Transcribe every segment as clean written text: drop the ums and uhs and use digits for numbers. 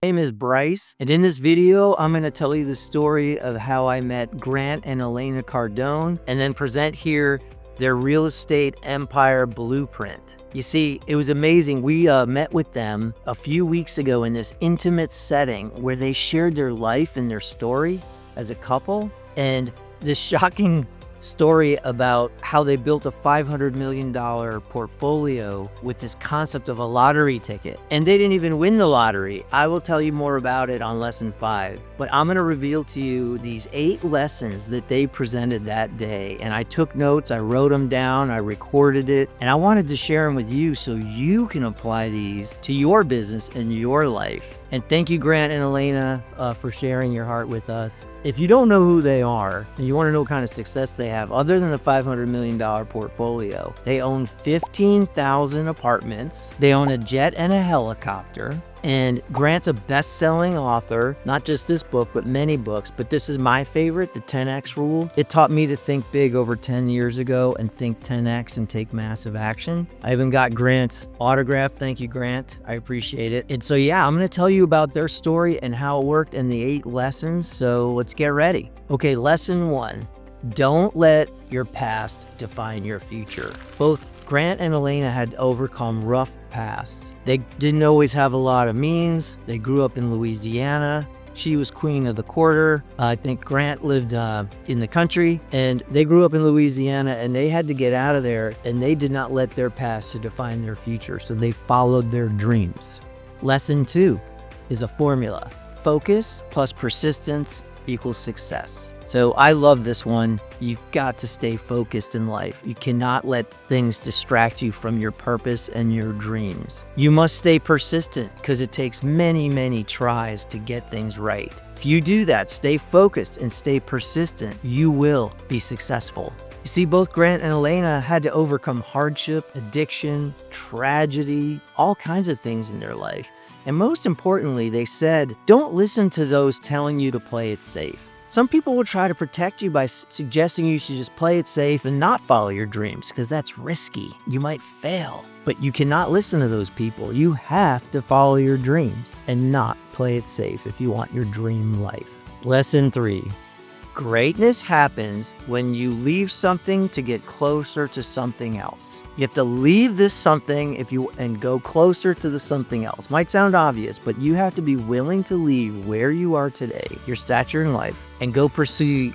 My name is Bryce, and in this video, I'm going to tell you the story of how I met Grant and Elena Cardone, and then present here their real estate empire blueprint. You see, it was amazing. We met with them a few weeks ago in this intimate setting where they shared their life and their story as a couple, and this shocking story about how they built a $500 million portfolio with this concept of a lottery ticket. And they didn't even win the lottery. I will tell you more about it on lesson 5. But I'm going to reveal to you these 8 lessons that they presented that day. And I took notes, I wrote them down, I recorded it, and I wanted to share them with you so you can apply these to your business and your life. And thank you, Grant and Elena, for sharing your heart with us. If you don't know who they are, and you want to know what kind of success they have, other than the $500 million portfolio, they own 15,000 apartments, they own a jet and a helicopter, and Grant's a best-selling author, not just this book, but many books. But this is my favorite, the 10X rule. It taught me to think big over 10 years ago and think 10X and take massive action. I even got Grant's autograph. Thank you, Grant. I appreciate it. And so, yeah, I'm going to tell you about their story and how it worked and the 8 lessons. So let's get ready. Okay, lesson 1. Don't let your past define your future. Both Grant and Elena had overcome rough pasts. They didn't always have a lot of means. They grew up in Louisiana. She was queen of the quarter. I think Grant lived in the country, and they grew up in Louisiana, and they had to get out of there, and they did not let their past to define their future, so they followed their dreams. Lesson 2 is a formula. Focus plus persistence equals success. So I love this one. You've got to stay focused in life. You cannot let things distract you from your purpose and your dreams. You must stay persistent because it takes many, many tries to get things right. If you do that, stay focused and stay persistent, you will be successful. You see, both Grant and Elena had to overcome hardship, addiction, tragedy, all kinds of things in their life. And most importantly, they said, don't listen to those telling you to play it safe. Some people will try to protect you by suggesting you should just play it safe and not follow your dreams because that's risky. You might fail, but you cannot listen to those people. You have to follow your dreams and not play it safe if you want your dream life. Lesson 3. Greatness happens when you leave something to get closer to something else. You have to leave this something and go closer to the something else. Might sound obvious, but you have to be willing to leave where you are today, your stature in life, and go pursue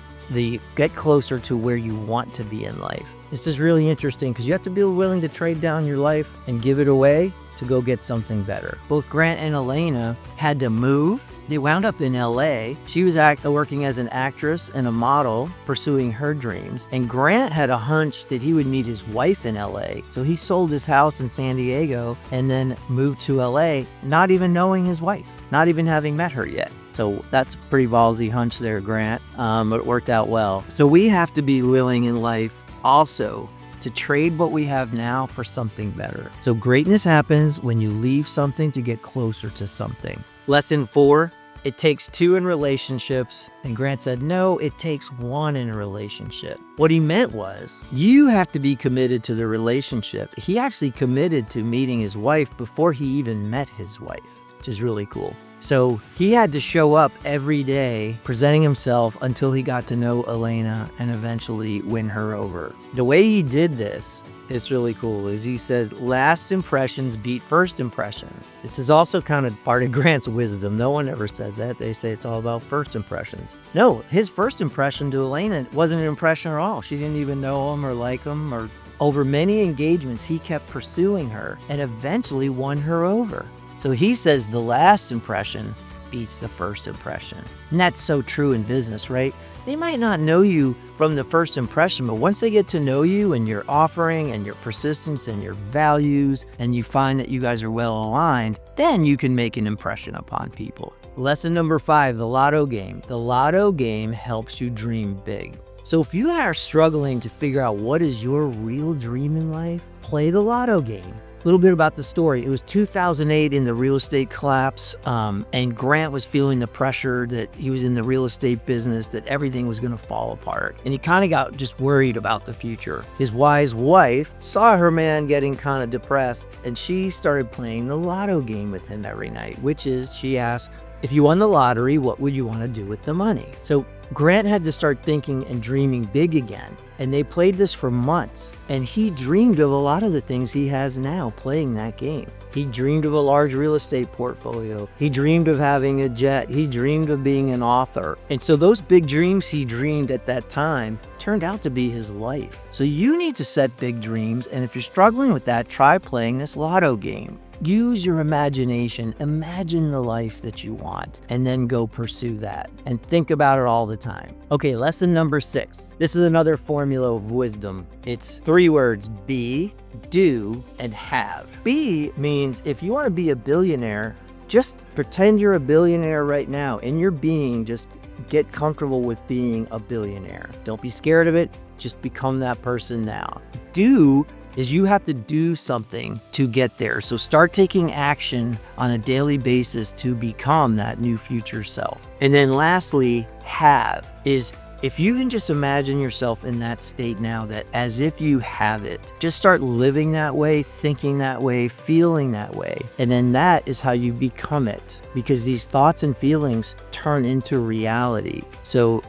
get closer to where you want to be in life. This is really interesting because you have to be willing to trade down your life and give it away to go get something better. Both Grant and Elena had to move. They wound up in LA. She was working as an actress and a model, pursuing her dreams. And Grant had a hunch that he would meet his wife in LA. So he sold his house in San Diego and then moved to LA, not even knowing his wife, not even having met her yet. So that's a pretty ballsy hunch there, Grant, but it worked out well. So we have to be willing in life also to trade what we have now for something better. So greatness happens when you leave something to get closer to something. Lesson 4, it takes 2 in relationships. And Grant said, no, it takes 1 in a relationship. What he meant was, you have to be committed to the relationship. He actually committed to meeting his wife before he even met his wife, which is really cool. So he had to show up every day, presenting himself until he got to know Elena and eventually win her over. The way he did this is really cool, is he said, last impressions beat first impressions. This is also kind of part of Grant's wisdom. No one ever says that. They say it's all about first impressions. No, his first impression to Elena wasn't an impression at all. She didn't even know him or like him. Or over many engagements, he kept pursuing her and eventually won her over. So he says the last impression beats the first impression. And that's so true in business, right? They might not know you from the first impression, but once they get to know you and your offering and your persistence and your values, and you find that you guys are well aligned, then you can make an impression upon people. Lesson number 5, the lotto game. The lotto game helps you dream big. So if you are struggling to figure out what is your real dream in life, play the lotto game. little bit about the story. It was 2008 in the real estate collapse, and Grant was feeling the pressure that he was in the real estate business, that everything was going to fall apart. And he kind of got just worried about the future. His wise wife saw her man getting kind of depressed, and she started playing the lotto game with him every night, which is, she asked, if you won the lottery, what would you want to do with the money? So Grant had to start thinking and dreaming big again. And they played this for months. And he dreamed of a lot of the things he has now playing that game. He dreamed of a large real estate portfolio. He dreamed of having a jet. He dreamed of being an author. And so those big dreams he dreamed at that time turned out to be his life. So you need to set big dreams. And if you're struggling with that, try playing this lotto game. Use your imagination, imagine the life that you want, and then go pursue that. And think about it all the time. Okay, lesson number 6. This is another formula of wisdom. It's 3 words: be, do, and have. Be means if you want to be a billionaire, just pretend you're a billionaire right now. In your being, just get comfortable with being a billionaire. Don't be scared of it. Just become that person now. Do is you have to do something to get there. So start taking action on a daily basis to become that new future self. And then lastly, have is if you can just imagine yourself in that state now, that as if you have it, just start living that way, thinking that way, feeling that way. And then that is how you become it, because these thoughts and feelings turn into reality. So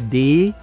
be,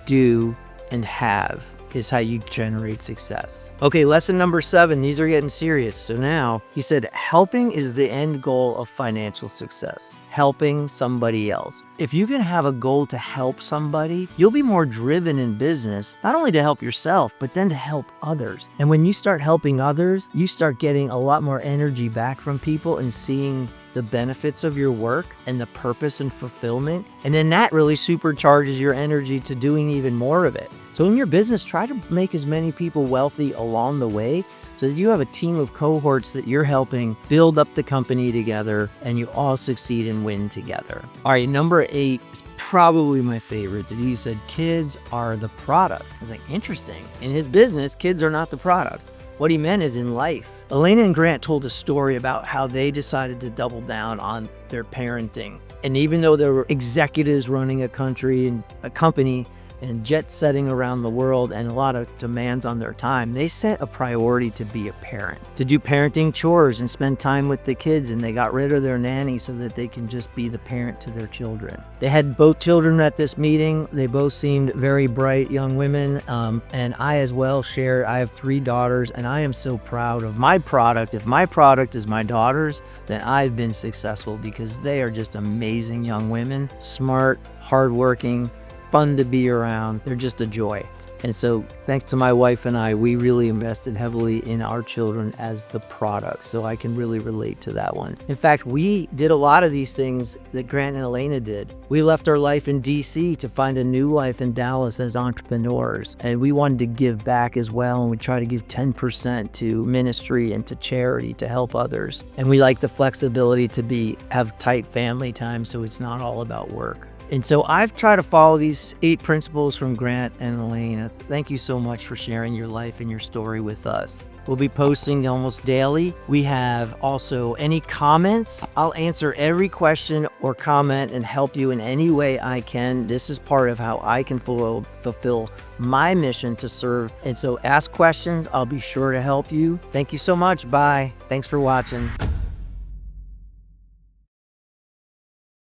do, and have is how you generate success. Okay, lesson number 7. These are getting serious. So now, he said, helping is the end goal of financial success. Helping somebody else. If you can have a goal to help somebody, you'll be more driven in business, not only to help yourself, but then to help others. And when you start helping others, you start getting a lot more energy back from people and seeing the benefits of your work and the purpose and fulfillment. And then that really supercharges your energy to doing even more of it. So in your business, try to make as many people wealthy along the way so that you have a team of cohorts that you're helping build up the company together and you all succeed and win together. All right, number 8 is probably my favorite. That he said, kids are the product. I was like, interesting. In his business, kids are not the product. What he meant is in life. Elena and Grant told a story about how they decided to double down on their parenting. And even though they were executives running a country and a company and jet setting around the world and a lot of demands on their time, they set a priority to be a parent, to do parenting chores and spend time with the kids. And they got rid of their nanny so that they can just be the parent to their children. They had both children at this meeting. They both seemed very bright young women. And I as well share, I have 3 daughters and I am so proud of my product. If my product is my daughters, then I've been successful, because they are just amazing young women, smart, hardworking, fun to be around. They're just a joy. And so thanks to my wife and I, we really invested heavily in our children as the product. So I can really relate to that one. In fact, we did a lot of these things that Grant and Elena did. We left our life in DC to find a new life in Dallas as entrepreneurs. And we wanted to give back as well. And we try to give 10% to ministry and to charity to help others. And we like the flexibility to have tight family time, so it's not all about work. And so I've tried to follow these 8 principles from Grant and Elena. Thank you so much for sharing your life and your story with us. We'll be posting almost daily. We have also any comments. I'll answer every question or comment and help you in any way I can. This is part of how I can fulfill my mission to serve. And so ask questions. I'll be sure to help you. Thank you so much. Bye. Thanks for watching.